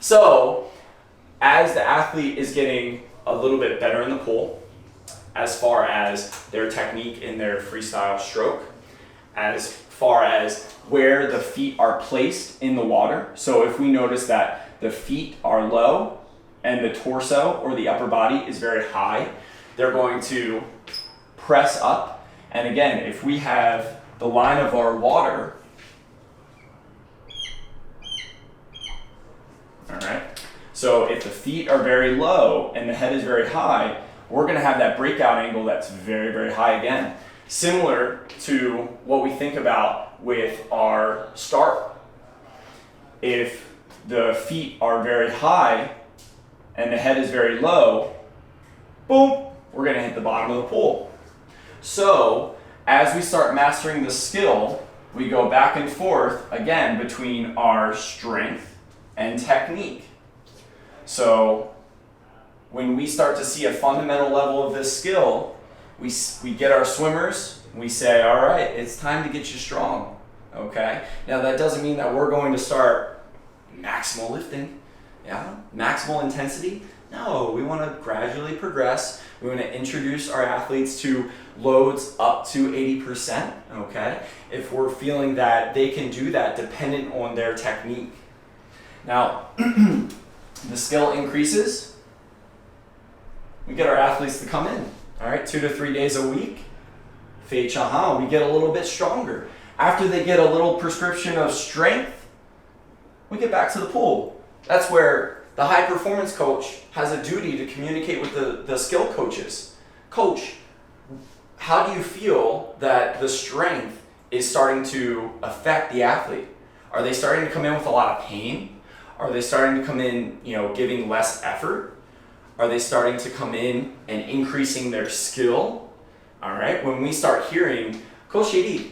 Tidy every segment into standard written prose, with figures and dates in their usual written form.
So as the athlete is getting a little bit better in the pool, as far as their technique in their freestyle stroke, as far as where the feet are placed in the water. So if we notice that the feet are low and the torso or the upper body is very high, they're going to press up. And again, if we have the line of our water, all right, so if the feet are very low and the head is very high, we're going to have that breakout angle that's very, very high again. Similar to what we think about with our start. If the feet are very high and the head is very low, boom, we're going to hit the bottom of the pool. So as we start mastering the skill, we go back and forth again between our strength and technique. So when we start to see a fundamental level of this skill, we get our swimmers, we say, all right, it's time to get you strong, okay? Now that doesn't mean that we're going to start maximal lifting, yeah? Maximal intensity. No, we want to gradually progress. We want to introduce our athletes to loads up to 80%, okay? If we're feeling that they can do that dependent on their technique. Now, the skill increases. We get our athletes to come in, all right? 2 to 3 days a week. We get a little bit stronger. After they get a little prescription of strength, we get back to the pool. That's where the high performance coach has a duty to communicate with the skill coaches. Coach, how do you feel that the strength is starting to affect the athlete? Are they starting to come in with a lot of pain? Are they starting to come in, giving less effort? Are they starting to come in and increasing their skill? All right, when we start hearing, Coach JD,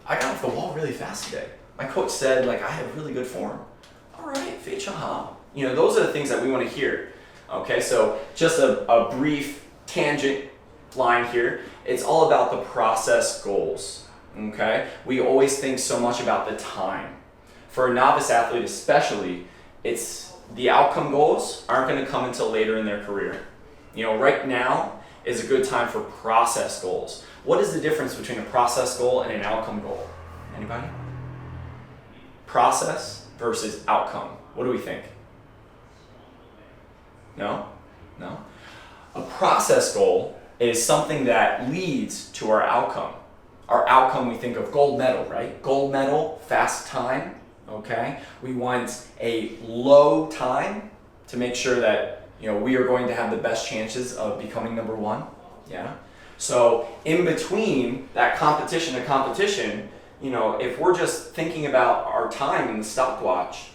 I got off the wall really fast today. My coach said, I have really good form. All right, those are the things that we want to hear. Okay, so just a brief tangent line here. It's all about the process goals, okay? We always think so much about the time. For a novice athlete especially, it's the outcome goals aren't going to come until later in their career. Right now is a good time for process goals. What is the difference between a process goal and an outcome goal? Anybody? Process versus outcome. What do we think? No? A process goal is something that leads to our outcome. Our outcome, we think of gold medal, right? Gold medal, fast time, okay? We want a low time to make sure that we are going to have the best chances of becoming number one, yeah? So in between that competition to competition, if we're just thinking about our time in the stopwatch,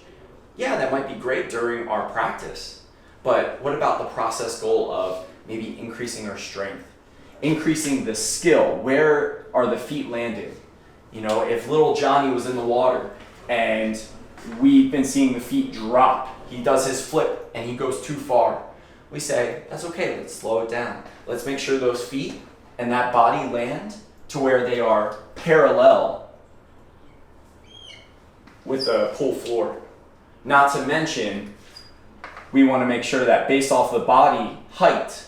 yeah, that might be great during our practice. But what about the process goal of maybe increasing our strength, increasing the skill? Where are the feet landing? If little Johnny was in the water and we've been seeing the feet drop, he does his flip and he goes too far. We say, that's okay, let's slow it down. Let's make sure those feet and that body land to where they are parallel with the pool floor. Not to mention, we want to make sure that based off the body height,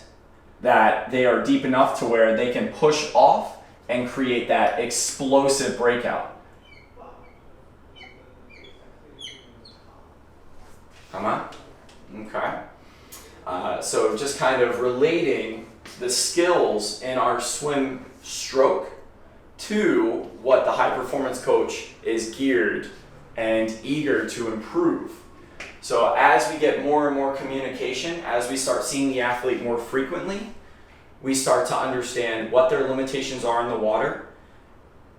that they are deep enough to where they can push off and create that explosive breakout. Come on. Okay. So just kind of relating the skills in our swim stroke to what the high performance coach is geared and eager to improve. So as we get more and more communication, as we start seeing the athlete more frequently, we start to understand what their limitations are in the water.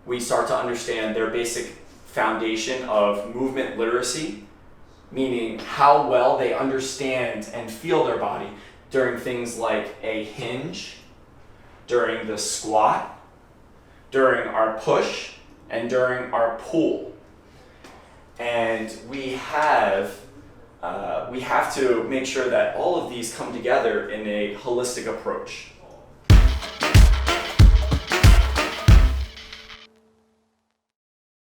We start to understand their basic foundation of movement literacy, meaning how well they understand and feel their body during things like a hinge, during the squat, during our push, and during our pull. And we have to make sure that all of these come together in a holistic approach.